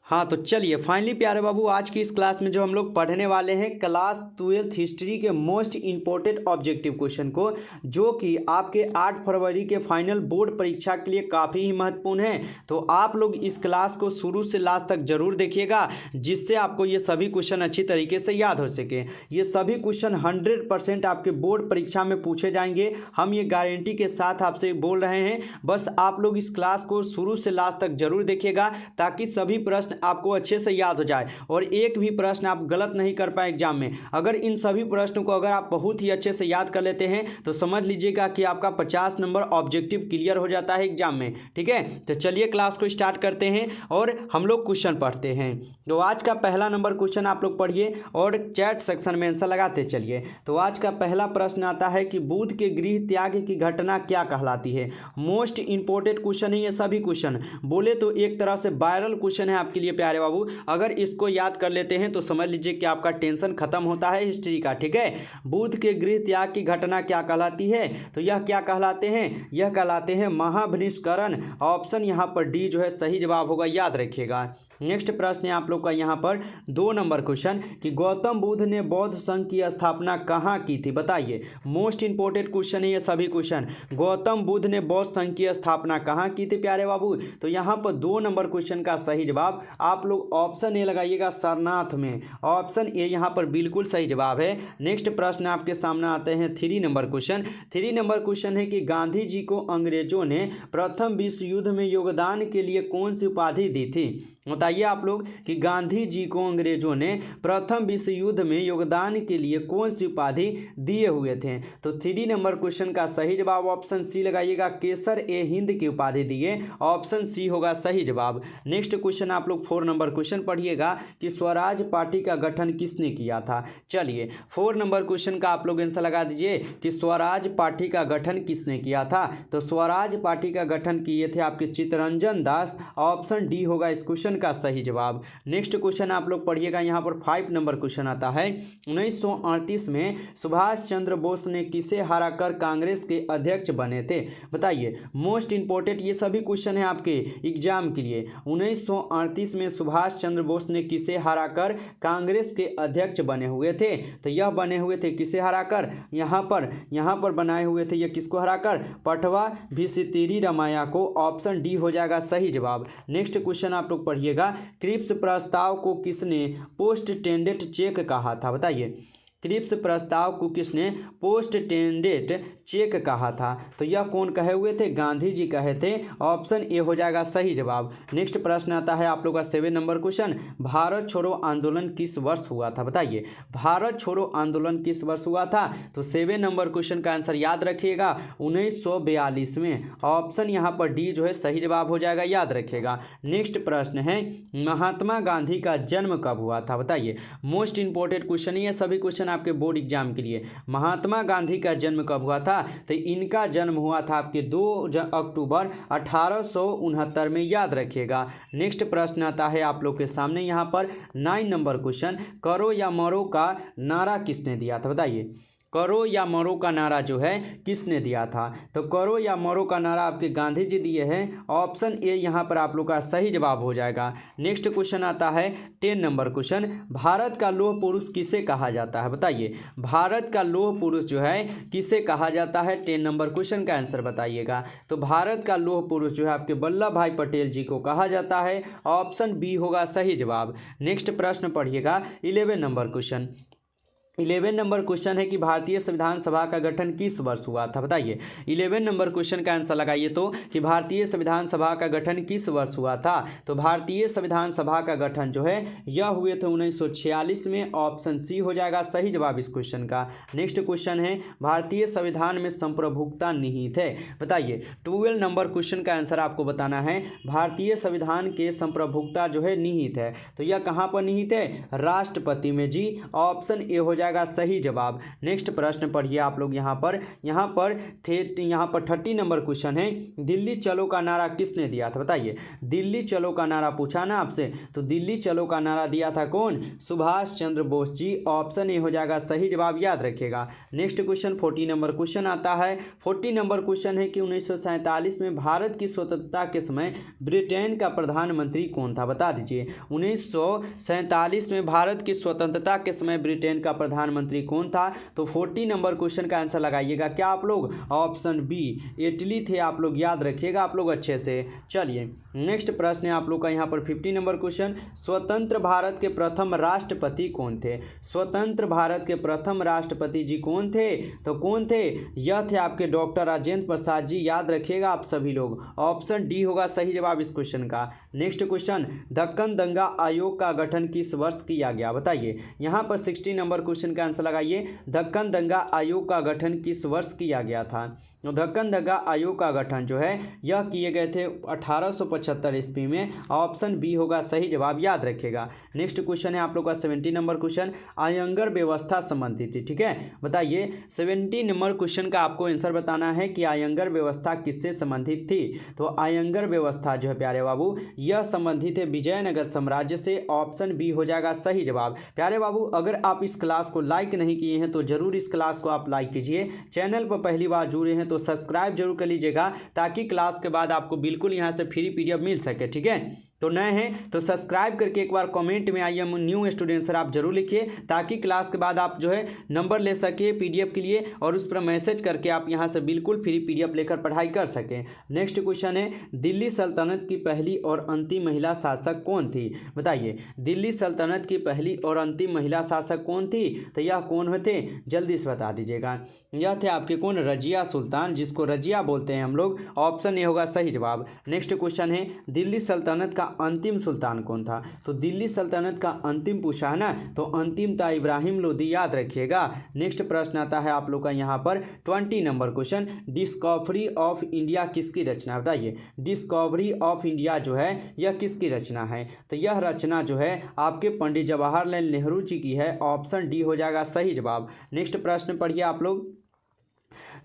हाँ तो चलिए फाइनली प्यारे बाबू आज की इस क्लास में जो हम लोग पढ़ने वाले हैं क्लास 12th हिस्ट्री के मोस्ट इंपॉर्टेंट ऑब्जेक्टिव क्वेश्चन को, जो कि आपके 8 फरवरी के फाइनल बोर्ड परीक्षा के लिए काफ़ी ही महत्वपूर्ण है। तो आप लोग इस क्लास को शुरू से लास्ट तक जरूर देखिएगा, जिससे आपको ये सभी क्वेश्चन अच्छी तरीके से याद हो सके। ये सभी क्वेश्चन 100% आपके बोर्ड परीक्षा में पूछे जाएंगे, हम ये गारंटी के साथ आपसे बोल रहे हैं। बस आप लोग इस क्लास को शुरू से लास्ट तक जरूर देखिएगा, ताकि सभी प्रश्न आपको अच्छे से याद हो जाए और एक भी प्रश्न आप गलत नहीं कर पाए एग्जाम में। अगर इन सभी प्रश्नों को अगर आप बहुत ही अच्छे से याद कर लेते हैं तो समझ लीजिएगा कि आपका 50 नंबर ऑब्जेक्टिव क्लियर हो जाता है एग्जाम में। ठीक है, तो चलिए क्लास को स्टार्ट करते हैं और हम लोग क्वेश्चन पढ़ते हैं। तो आज का पहला नंबर क्वेश्चन आप लोग पढ़िए और चैट सेक्शन में आंसर लगाते चलिए। तो आज का पहला प्रश्न आता है कि बुद्ध के गृह त्याग की घटना क्या कहलाती है। मोस्ट इंपोर्टेंट क्वेश्चन है ये सभी क्वेश्चन, बोले तो एक तरह से वायरल क्वेश्चन है आपके लिए प्यारे बाबू। अगर इसको याद कर लेते हैं तो समझ लीजिए कि आपका टेंशन खत्म होता है हिस्ट्री का। ठीक है, बुद्ध के गृह त्याग की घटना क्या कहलाती है, तो यह क्या कहलाते हैं, यह कहलाते हैं महाबहिष्करण। ऑप्शन यहाँ पर डी जो है सही जवाब होगा, याद रखिएगा। नेक्स्ट प्रश्न है आप लोग का यहाँ पर 2 नंबर क्वेश्चन कि गौतम बुद्ध ने बौद्ध संघ की स्थापना कहाँ की थी, बताइए। मोस्ट इंपोर्टेंट क्वेश्चन है ये सभी क्वेश्चन। गौतम बुद्ध ने बौद्ध संघ की स्थापना कहाँ की थी प्यारे बाबू, तो यहाँ पर 2 नंबर क्वेश्चन का सही जवाब आप लोग ऑप्शन ए लगाइएगा, सारनाथ में। ऑप्शन ए यहाँ पर बिल्कुल सही जवाब है। नेक्स्ट प्रश्न आपके सामने आते हैं 3 नंबर क्वेश्चन। 3 नंबर क्वेश्चन है कि गांधी जी को अंग्रेजों ने प्रथम विश्व युद्ध में योगदान के लिए कौन सी उपाधि दी थी, बताइए आप लोग कि गांधी जी को अंग्रेजों ने प्रथम विश्व युद्ध में योगदान के लिए कौन सी उपाधि दिए हुए थे। तो 3 नंबर क्वेश्चन का सही जवाब ऑप्शन सी लगाइएगा, केसर ए हिंद की उपाधि दिए। ऑप्शन सी होगा सही जवाब। नेक्स्ट क्वेश्चन आप लोग 4 नंबर क्वेश्चन पढ़िएगा कि स्वराज पार्टी का गठन किसने किया था। चलिए 4 नंबर क्वेश्चन का आप लोग आंसर लगा दीजिए कि स्वराज पार्टी का गठन किसने किया था। तो स्वराज पार्टी का गठन किए थे आपके चित्तरंजन दास। ऑप्शन डी होगा इस क्वेश्चन का सही जवाब। नेक्स्ट क्वेश्चन आप लोग पढ़िएगा, यहाँ पर 5 नंबर क्वेश्चन आता है 1938 में सुभाष चंद्र बोस ने किसे हराकर कांग्रेस के अध्यक्ष बने थे, बताइए। मोस्ट इंपोर्टेंट ये सभी क्वेश्चन है आपके एग्जाम के लिए। 1938 में सुभाष चंद्र बोस ने किसे हराकर कांग्रेस के अध्यक्ष बने हुए थे, तो यह बने हुए थे किसे हराकर, यहाँ पर बनाए हुए थे ये किसको हराकर, पटवा भिसितिरी रमाया को। ऑप्शन डी हो जाएगा सही जवाब। नेक्स्ट क्वेश्चन आप लोग पढ़िएगा, क्रिप्स प्रस्ताव को किसने पोस्ट टेंडेंट चेक कहा था, बताइए। क्रिप्स प्रस्ताव को किसने पोस्ट टेंडेंट चेक कहा था, तो यह कौन कहे हुए थे, गांधी जी कहे थे। ऑप्शन ए हो जाएगा सही जवाब। नेक्स्ट प्रश्न आता है आप लोग का 7 नंबर क्वेश्चन, भारत छोड़ो आंदोलन किस वर्ष हुआ था, बताइए। भारत छोड़ो आंदोलन किस वर्ष हुआ था, तो 7 नंबर क्वेश्चन का आंसर याद रखिएगा 1942 में। ऑप्शन यहाँ पर डी जो है सही जवाब हो जाएगा, याद रखिएगा। नेक्स्ट प्रश्न है महात्मा गांधी का जन्म कब हुआ था, बताइए। मोस्ट इंपोर्टेंट क्वेश्चन है सभी क्वेश्चन आपके बोर्ड एग्जाम के लिए। महात्मा गांधी का जन्म कब हुआ था, तो इनका जन्म हुआ था आपके 2 अक्टूबर 1869 में, याद रखिएगा। नेक्स्ट प्रश्न आता है आप लोग के सामने यहाँ पर 9 नंबर क्वेश्चन, करो या मरो का नारा किसने दिया था, बताइए। करो या मरो का नारा जो है किसने दिया था, तो करो या मरो का नारा आपके गांधी जी दिए हैं। ऑप्शन ए यहाँ पर आप लोग का सही जवाब हो जाएगा। नेक्स्ट क्वेश्चन आता है 10 नंबर क्वेश्चन, भारत का लौह पुरुष किसे कहा जाता है, बताइए। भारत का लौह पुरुष जो है किसे कहा जाता है, 10 नंबर क्वेश्चन का आंसर बताइएगा। तो भारत का लौह पुरुष जो है आपके वल्लभ भाई पटेल जी को कहा जाता है। ऑप्शन बी होगा सही जवाब। नेक्स्ट प्रश्न पढ़िएगा 11 नंबर क्वेश्चन। 11 नंबर क्वेश्चन है कि भारतीय संविधान सभा का गठन किस वर्ष हुआ था, बताइए। 11 नंबर क्वेश्चन का आंसर लगाइए तो कि भारतीय संविधान सभा का गठन किस वर्ष हुआ था, तो भारतीय संविधान सभा का गठन जो है यह हुए थे 1946 में। ऑप्शन सी हो जाएगा सही जवाब इस क्वेश्चन का। नेक्स्ट क्वेश्चन है भारतीय संविधान में संप्रभुता निहित है, बताइए। 12 नंबर क्वेश्चन का आंसर आपको बताना है, भारतीय संविधान के संप्रभुता जो है निहित है, तो यह कहाँ पर निहित है, राष्ट्रपति में जी। ऑप्शन ए हो जाएगा सही जवाब। नेक्स्ट प्रश्न पढ़िए आप लोग यहाँ पर 30 नंबर क्वेश्चन है, दिल्ली चलो का नारा किसने दिया था बताइए। दिल्ली चलो का नारा पूछा ना आपसे, तो दिल्ली चलो का नारा दिया था कौन, सुभाष चंद्र बोस जी। ऑप्शन ए हो जाएगा सही जवाब, याद रखिएगा। नेक्स्ट क्वेश्चन 40 नंबर क्वेश्चन आता है। 40 नंबर क्वेश्चन है कि 1947 में भारत की स्वतंत्रता के समय ब्रिटेन का प्रधानमंत्री कौन था, बता दीजिए। 1947 में भारत की स्वतंत्रता के समय ब्रिटेन का प्रधानमंत्री कौन था, तो 40 नंबर क्वेश्चन का आंसर लगाइएगा क्या आप लोग, ऑप्शन बी इटली थे। आप लोग याद रखिएगा आप लोग अच्छे से। चलिए नेक्स्ट प्रश्न है आप लोग का यहाँ पर 50 नंबर क्वेश्चन, स्वतंत्र भारत के प्रथम राष्ट्रपति कौन थे। स्वतंत्र भारत के प्रथम राष्ट्रपति जी कौन थे, तो कौन थे, यह थे आपके डॉक्टर राजेंद्र प्रसाद जी। याद रखिएगा आप सभी लोग, ऑप्शन डी होगा सही जवाब इस क्वेश्चन का। नेक्स्ट क्वेश्चन, दक्कन दंगा आयोग का गठन किस वर्ष किया गया बताइए। यहाँ पर 60 नंबर क्वेश्चन का आंसर लगाइए, दक्कन दंगा आयोग का गठन किस वर्ष किया गया था। तो दक्कन दंगा आयोग का गठन जो है यह किए गए थे 1875 ईस्वी में। ऑप्शन बी होगा सही जवाब, याद रखिएगा। नेक्स्ट क्वेश्चन है आप लोग का 70 नंबर क्वेश्चन, आयंगर व्यवस्था संबंधित थी, ठीक है। बताइए 70 नंबर क्वेश्चन का आपको आंसर बताना है कि आयंगर व्यवस्था किससे संबंधित थी। तो आयंगर व्यवस्था जो है प्यारे बाबू यह संबंधित है विजयनगर साम्राज्य से। ऑप्शन बी हो जाएगा सही जवाब। प्यारे बाबू अगर आप इस क्लास को लाइक नहीं किए हैं तो जरूर इस क्लास को आप लाइक कीजिए। चैनल पर पहली बार जुड़े हैं तो सब्सक्राइब जरूर कर लीजिएगा, ताकि क्लास के बाद आपको बिल्कुल यहाँ से फ्री पीडीएफ मिल सके, ठीक है। तो नए हैं तो सब्सक्राइब करके एक बार कमेंट में I am new student sir आप जरूर लिखिए, ताकि क्लास के बाद आप जो है नंबर ले सके पीडीएफ के लिए, और उस पर मैसेज करके आप यहां से बिल्कुल फ्री पीडीएफ लेकर पढ़ाई कर सकें। नेक्स्ट क्वेश्चन है, दिल्ली सल्तनत की पहली और अंतिम महिला शासक कौन थी बताइए। दिल्ली सल्तनत की पहली और अंतिम महिला शासक कौन थी, तो यह कौन होते, जल्दी से बता दीजिएगा। यह थे आपके कौन, रजिया सुल्तान, जिसको रजिया बोलते हैं हम लोग। ऑप्शन ए होगा सही जवाब। नेक्स्ट क्वेश्चन है, दिल्ली सल्तनत का अंतिम सुल्तान कौन था। तो दिल्ली सल्तनत का अंतिम पूछा है ना, तो अंतिम था इब्राहिम लोदी, याद रखिएगा। नेक्स्ट प्रश्न आता है आप लोग का यहाँ पर 20 number question, discovery of India किसकी रचना बताइए। डिस्कवरी ऑफ इंडिया जो है यह किसकी रचना है, तो यह रचना जो है आपके पंडित जवाहरलाल नेहरू जी की है। ऑप्शन डी हो जाएगा सही जवाब। नेक्स्ट प्रश्न पढ़िए आप लोग।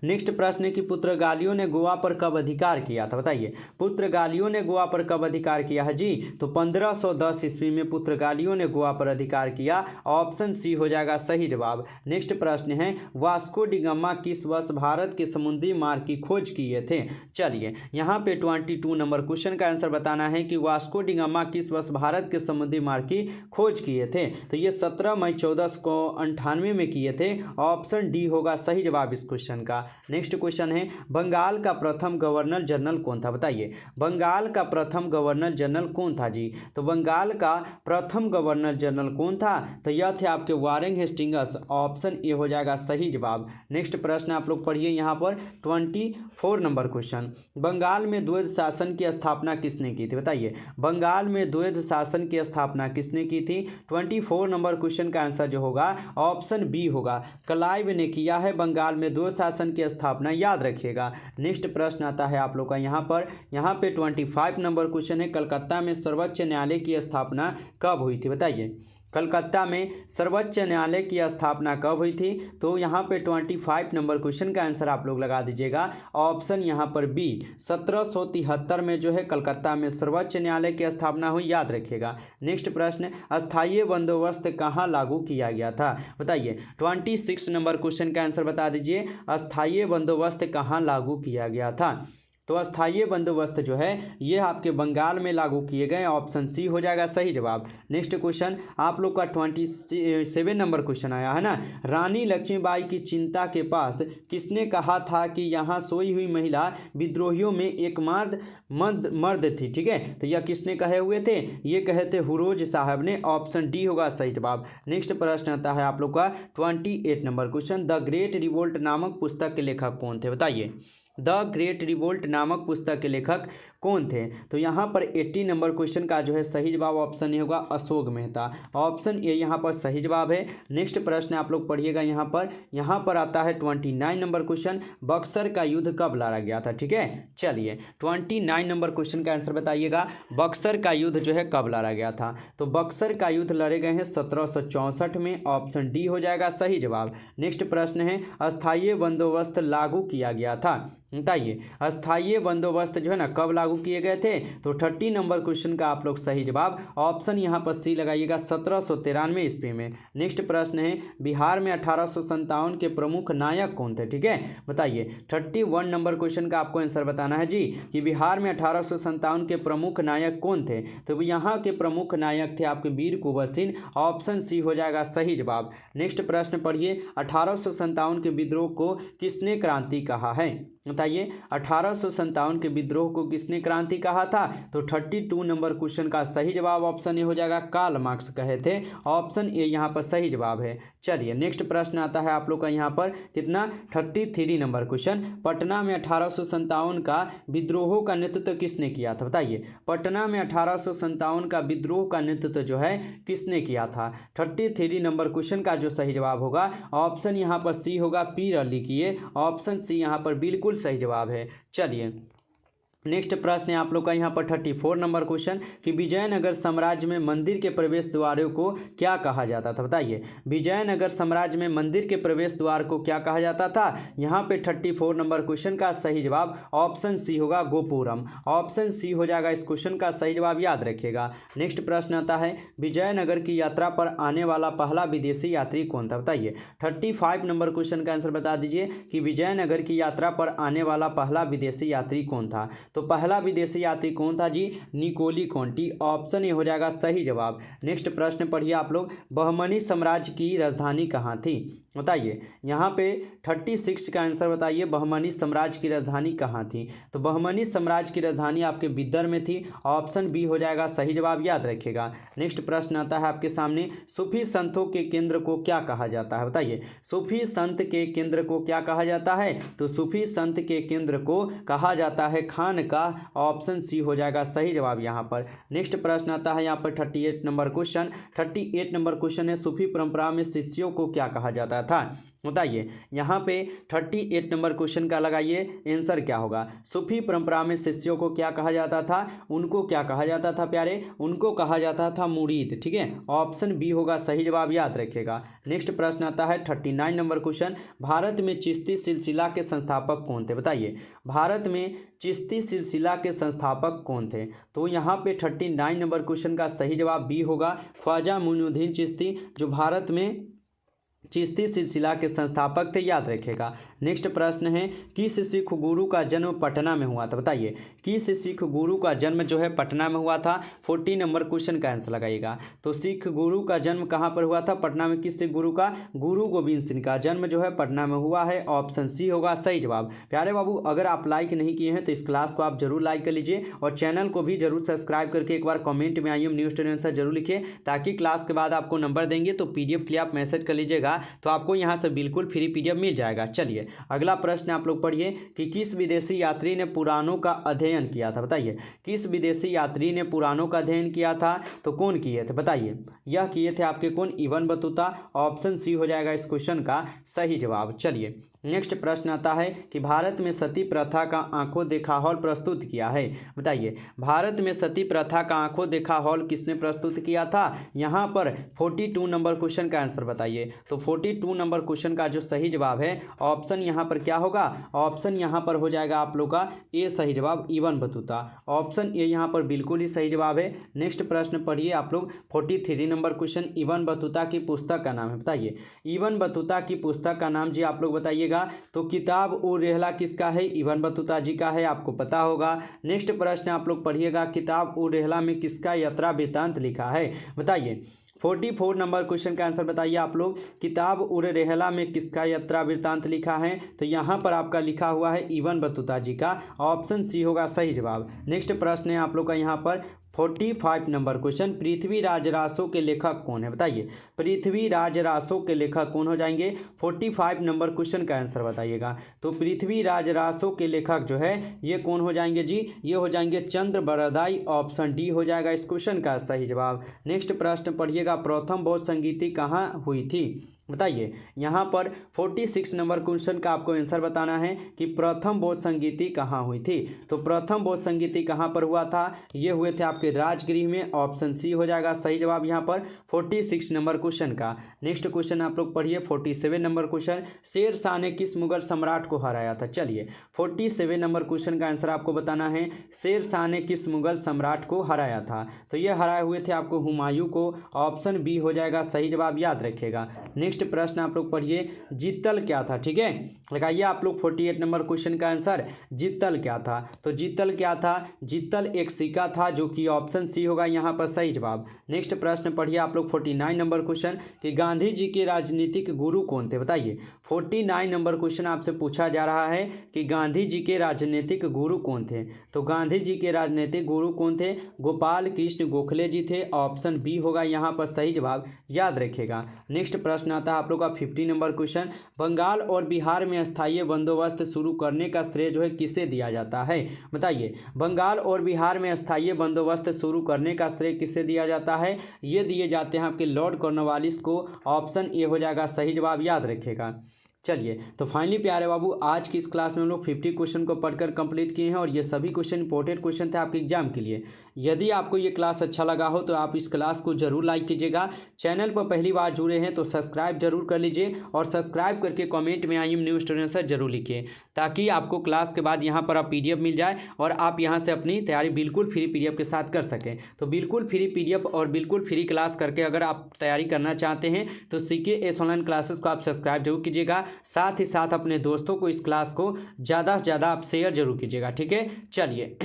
नेक्स्ट प्रश्न है कि पुर्तगालियों ने गोवा पर कब अधिकार किया था बताइए। पुर्तगालियों ने गोवा पर कब अधिकार किया है जी, तो 1510 ईस्वी में पुर्तगालियों ने गोवा पर अधिकार किया। ऑप्शन सी हो जाएगा सही जवाब। नेक्स्ट प्रश्न है, वास्को डी गामा किस वर्ष भारत के समुद्री मार्ग की खोज किए थे। चलिए यहाँ पे 22 नंबर क्वेश्चन का आंसर बताना है कि वास्को डी गामा किस वर्ष भारत के समुद्री मार्ग की खोज किए थे, तो ये 17 मई 1498 में किए थे। ऑप्शन डी होगा सही जवाब इस क्वेश्चन का। नेक्स्ट क्वेश्चन है, बंगाल का प्रथम गवर्नर जनरल कौन था बताइए। बंगाल का प्रथम गवर्नर जनरल कौन था जी, तो बंगाल का प्रथम गवर्नर जनरल कौन था, तो यह थे आपके वारेन हेस्टिंग्स। ऑप्शन ए हो जाएगा सही जवाब। नेक्स्ट प्रश्न आप लोग पढ़िए यहाँ पर 24 नंबर क्वेश्चन, बंगाल में द्वैध शासन की स्थापना किसने की थी बताइए। बंगाल में द्वैध शासन की स्थापना किसने की थी। 24 नंबर क्वेश्चन का आंसर जो होगा ऑप्शन बी होगा, क्लाइव ने किया है बंगाल में द्वैध शासन की स्थापना, याद रखिएगा। नेक्स्ट प्रश्न आता है आप लोग का यहाँ पे 25 नंबर क्वेश्चन है, कलकत्ता में सर्वोच्च न्यायालय की स्थापना कब हुई थी बताइए। कलकत्ता में सर्वोच्च न्यायालय की स्थापना कब हुई थी, तो यहाँ पे 25 नंबर क्वेश्चन का आंसर आप लोग लगा दीजिएगा। ऑप्शन यहाँ पर बी 1773 में जो है कलकत्ता में सर्वोच्च न्यायालय की स्थापना हुई, याद रखिएगा। नेक्स्ट प्रश्न, अस्थायी बंदोबस्त कहाँ लागू किया गया था बताइए। 26 नंबर क्वेश्चन का आंसर बता दीजिए, अस्थायी बंदोबस्त कहाँ लागू किया गया था। तो अस्थायी बंदोबस्त जो है ये आपके बंगाल में लागू किए गए। ऑप्शन सी हो जाएगा सही जवाब। नेक्स्ट क्वेश्चन आप लोग का 27 नंबर क्वेश्चन आया है ना, रानी लक्ष्मीबाई की चिंता के पास किसने कहा था कि यहाँ सोई हुई महिला विद्रोहियों में एक मर्द थी, ठीक है। तो यह किसने कहे हुए थे, ये कहे थे हुरोज साहब ने। ऑप्शन डी होगा सही जवाब। नेक्स्ट प्रश्न आता है आप लोग का 28 number question, the great revolt नामक पुस्तक के लेखक कौन थे बताइए। द ग्रेट रिवोल्ट नामक पुस्तक के लेखक कौन थे? तो यहाँ पर 80 नंबर क्वेश्चन का जो है सही जवाब ऑप्शन ए होगा अशोक मेहता। ऑप्शन ए यहाँ पर सही जवाब है। नेक्स्ट प्रश्न आप लोग पढ़िएगा यहाँ पर आता है 29 नंबर क्वेश्चन, बक्सर का युद्ध कब लड़ा गया था? ठीक है, चलिए 29 नंबर क्वेश्चन का आंसर बताइएगा, बक्सर का युद्ध जो है कब लड़ा गया था? तो बक्सर का युद्ध लड़े गए हैं 1764 में, ऑप्शन डी हो जाएगा सही जवाब। नेक्स्ट प्रश्न है, अस्थायी बंदोबस्त लागू किया गया था, बताइए अस्थायी बंदोबस्त जो है ना कब लागू किए गए थे? तो 30 नंबर क्वेश्चन का आप लोग सही जवाब ऑप्शन यहाँ पर सी लगाइएगा 1793 ईस्वी में। नेक्स्ट प्रश्न है, बिहार में 1857 के प्रमुख नायक कौन थे? ठीक है, बताइए 31 नंबर क्वेश्चन का आपको आंसर बताना है जी कि बिहार में 1857 के प्रमुख नायक कौन थे? तो यहाँ के प्रमुख नायक थे आपके वीर कुंवर सिंह, ऑप्शन सी हो जाएगा सही जवाब। नेक्स्ट प्रश्न पढ़िए, 1857 के विद्रोह को किसने क्रांति कहा है? बताइए 1857 के विद्रोह को किसने क्रांति कहा था? तो 32 नंबर क्वेश्चन का सही जवाब ऑप्शन ए हो जाएगा कार्ल मार्क्स कहे थे, ऑप्शन ए यहाँ पर सही जवाब है। चलिए नेक्स्ट प्रश्न आता है आप लोग का यहाँ पर कितना 33 नंबर क्वेश्चन, पटना में 1857 का विद्रोह का नेतृत्व किसने किया था? बताइए पटना में 1857 का विद्रोह का नेतृत्व जो है किसने किया था? 33 नंबर क्वेश्चन का जो सही जवाब होगा ऑप्शन यहाँ पर सी होगा पीर अली किए, ऑप्शन सी यहाँ पर बिल्कुल सही जवाब है। चलिए नेक्स्ट प्रश्न है आप लोग का यहाँ पर 34 नंबर क्वेश्चन कि विजयनगर साम्राज्य में मंदिर के प्रवेश द्वारों को क्या कहा जाता था? बताइए विजयनगर साम्राज्य में मंदिर के प्रवेश द्वार को क्या कहा जाता था? यहाँ पे 34 नंबर क्वेश्चन का सही जवाब ऑप्शन सी होगा गोपुरम, ऑप्शन सी हो जाएगा इस क्वेश्चन का सही जवाब, याद रखिएगा। नेक्स्ट प्रश्न आता है, विजयनगर की यात्रा पर आने वाला पहला विदेशी यात्री कौन था? बताइए 35 नंबर क्वेश्चन का आंसर बता दीजिए कि विजयनगर की यात्रा पर आने वाला पहला विदेशी यात्री कौन था? तो पहला विदेशी यात्री कौन था जी? निकोली कॉन्टी, ऑप्शन ए हो जाएगा सही जवाब। नेक्स्ट प्रश्न पढ़िए आप लोग, बहमनी साम्राज्य की राजधानी कहाँ थी? बताइए यहाँ पे 36 का आंसर बताइए, बहमनी साम्राज्य की राजधानी कहाँ थी? तो बहमनी साम्राज्य की राजधानी आपके बिदर में थी, ऑप्शन बी हो जाएगा सही जवाब, याद रखिएगा। नेक्स्ट प्रश्न आता है आपके सामने, सूफी संतों के केंद्र को क्या कहा जाता है? बताइए सूफी संत के केंद्र को क्या कहा जाता है? तो सूफी संत के केंद्र को कहा जाता है खान का, ऑप्शन सी हो जाएगा सही जवाब यहाँ पर। नेक्स्ट प्रश्न आता है यहाँ पर 38 नंबर क्वेश्चन, 38 नंबर क्वेश्चन है, सूफी परंपरा में शिष्यों को क्या कहा जाता था? बताइए यहाँ पे 38 नंबर क्वेश्चन का लगाइए आंसर क्या होगा। सूफी परंपरा में शिष्यों को क्या कहा जाता था? उनको क्या कहा जाता था प्यारे? उनको कहा जाता था मुरीद, ठीक है, ऑप्शन बी होगा सही जवाब, याद रखिएगा। नेक्स्ट प्रश्न आता है 39 नंबर क्वेश्चन, भारत में चिश्ती सिलसिला के संस्थापक कौन थे? बताइए भारत में चिश्ती सिलसिला के संस्थापक कौन थे? तो यहाँ पे 39 नंबर क्वेश्चन का सही जवाब बी होगा ख्वाजा मोइनुद्दीन चिश्ती, जो भारत में चिश्ती सिलसिला के संस्थापक थे, याद रखिएगा। नेक्स्ट प्रश्न है, किस सिख गुरु का जन्म पटना में हुआ था? बताइए किस सिख गुरु का जन्म जो है पटना में हुआ था? 40 नंबर क्वेश्चन का आंसर लगाइएगा। तो सिख गुरु का जन्म कहाँ पर हुआ था? पटना में। किस सिख गुरु का? गुरु गोविंद सिंह का जन्म जो है पटना में हुआ है, ऑप्शन सी होगा सही जवाब। प्यारे बाबू अगर आप लाइक नहीं किए हैं तो इस क्लास को आप जरूर लाइक कर लीजिए और चैनल को भी जरूर सब्सक्राइब करके एक बार कमेंट में I am new student answer जरूर लिखिए, ताकि क्लास के बाद आपको नंबर देंगे तो पीडीएफ के लिए आप मैसेज कर लीजिएगा तो आपको यहाँ से बिल्कुल फ्री पीडीएफ मिल जाएगा। चलिए अगला प्रश्न आप लोग पढ़िए कि किस विदेशी यात्री ने पुराणों का अध्ययन किया था? बताइए किस विदेशी यात्री ने पुराणों का अध्ययन किया था? तो कौन किए थे? बताइए यह किए थे आपके कौन? इब्न बतूता, ऑप्शन सी हो जाएगा इस क्वेश्चन का सही जवाब। चलिए नेक्स्ट प्रश्न आता है कि भारत में सती प्रथा का आंखों देखा हॉल प्रस्तुत किया है। बताइए भारत में सती प्रथा का आंखों देखा हॉल किसने प्रस्तुत किया था? यहाँ पर 42 नंबर क्वेश्चन का आंसर बताइए। तो 42 नंबर क्वेश्चन का जो सही जवाब है ऑप्शन यहाँ पर क्या होगा? ऑप्शन यहाँ पर हो जाएगा आप लोग का ए सही जवाब, इब्न बतूता, ऑप्शन ए यहाँ पर बिल्कुल ही सही जवाब है। नेक्स्ट प्रश्न पढ़िए आप लोग 43 नंबर क्वेश्चन, इब्न बतूता की पुस्तक का नाम है। बताइए इब्न बतूता की पुस्तक का नाम जी आप लोग बताइए। तो किताब उर रहला किसका है? इब्न बतूता जी का है, आपको पता होगा। नेक्स्ट प्रश्न आप लोग पढ़िएगा, किताब उर रहला में किसका यात्रा वृत्तांत लिखा है? बताइए 44 नंबर क्वेश्चन का आंसर बताइए आप लोग, किताब उर रहला में किसका यात्रा वृत्तांत लिखा है? तो यहाँ पर आपका लिखा हुआ है इब्न बतूता जी का, ऑप्शन सी होगा सही जवाब। नेक्स्ट प्रश्न है आप लोग का यहाँ पर 45 नंबर क्वेश्चन, पृथ्वीराज रासो के लेखक कौन है? बताइए, पृथ्वीराज रासो के लेखक कौन हो जाएंगे? 45 नंबर क्वेश्चन का आंसर बताइएगा। तो पृथ्वीराज रासो के लेखक जो है ये कौन हो जाएंगे जी? ये हो जाएंगे चंद्र बरदाई। ऑप्शन डी हो जाएगा इस क्वेश्चन का सही जवाब। नेक्स्ट प्रश्न पढ़िएगा, प्रथम बौद्ध संगीति कहाँ हुई थी? बताइए, यहाँ पर 46 नंबर क्वेश्चन का आपको आंसर बताना है कि प्रथम बौद्ध संगीति कहाँ हुई थी। तो प्रथम बौद्ध संगीति कहाँ पर हुआ था? ये हुए थे आपके राजगृह में। ऑप्शन सी हो जाएगा सही जवाब यहाँ पर 46 नंबर क्वेश्चन का। नेक्स्ट क्वेश्चन आप लोग पढ़िए 47 नंबर क्वेश्चन, शेर शाह ने किस मुगल सम्राट को हराया था? चलिए 47 नंबर क्वेश्चन का आंसर आपको बताना है, शेर शाह ने किस मुगल सम्राट को हराया था? तो ये हराए हुए थे आपको हुमायूं को। ऑप्शन बी हो जाएगा सही जवाब, याद रखिएगा। नेक्स्ट प्रश्न आप लोग पढ़िए, जित्तल क्या था? ठीक है, लगाइए आप लोग 48 नंबर क्वेश्चन का आंसर, जित्तल क्या था? तो जित्तल क्या था? जित्तल एक सिक्का था, जो कि ऑप्शन सी होगा यहाँ पर सही जवाब। नेक्स्ट प्रश्न पढ़िए आप लोग 49 नंबर क्वेश्चन कि गांधी जी के राजनीतिक गुरु कौन थे? बताइए, 49 नंबर क्वेश्चन आपसे पूछा जा रहा है कि गांधी जी के राजनीतिक गुरु कौन थे? तो गांधी जी के राजनीतिक गुरु कौन थे? गोपाल कृष्ण गोखले जी थे। ऑप्शन बी होगा यहाँ पर सही जवाब, याद रखिएगा। नेक्स्ट प्रश्न आता है आप लोग का 50 नंबर क्वेश्चन, बंगाल और बिहार में स्थायी बंदोबस्त शुरू करने का श्रेय जो है किसे दिया जाता है? बताइए, बंगाल और बिहार में स्थायी बंदोबस्त शुरू करने का श्रेय किसे दिया जाता है? ये दिए जाते हैं आपके लॉर्ड कॉर्नवालिस को। ऑप्शन ए हो जाएगा सही जवाब, याद रखिएगा। चलिए, तो फाइनली प्यारे बाबू आज की इस क्लास में हम लोग 50 क्वेश्चन को पढ़कर कंप्लीट किए हैं और ये सभी क्वेश्चन इंपॉर्टेंट क्वेश्चन थे आपके एग्जाम के लिए। यदि आपको ये क्लास अच्छा लगा हो तो आप इस क्लास को जरूर लाइक कीजिएगा। चैनल पर पहली बार जुड़े हैं तो सब्सक्राइब जरूर कर लीजिए और सब्सक्राइब करके कमेंट में I am new student sir जरूर लिखिए, ताकि आपको क्लास के बाद यहाँ पर आप PDF मिल जाए और आप यहाँ से अपनी तैयारी बिल्कुल फ्री PDF के साथ कर सकें। तो बिल्कुल फ्री PDF और बिल्कुल फ्री क्लास करके अगर आप तैयारी करना चाहते हैं तो CKS ऑनलाइन क्लासेस को आप सब्सक्राइब जरूर कीजिएगा। साथ ही साथ अपने दोस्तों को इस क्लास को ज़्यादा से ज़्यादा आप शेयर जरूर कीजिएगा। ठीक है, चलिए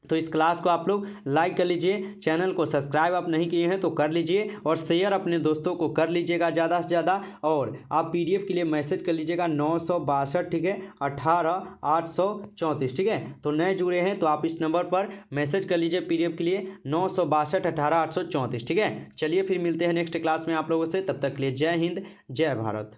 तो इस क्लास को आप लोग लाइक कर लीजिए, चैनल को सब्सक्राइब आप नहीं किए हैं तो कर लीजिए और शेयर अपने दोस्तों को कर लीजिएगा ज़्यादा से ज़्यादा। और आप PDF के लिए मैसेज कर लीजिएगा 962, ठीक है, 18 834, ठीक है। तो नए जुड़े हैं तो आप इस नंबर पर मैसेज कर लीजिए PDF के लिए 962 18 834, ठीक है। चलिए फिर मिलते हैं नेक्स्ट क्लास में आप लोगों से, तब तक के लिए जय हिंद जय भारत।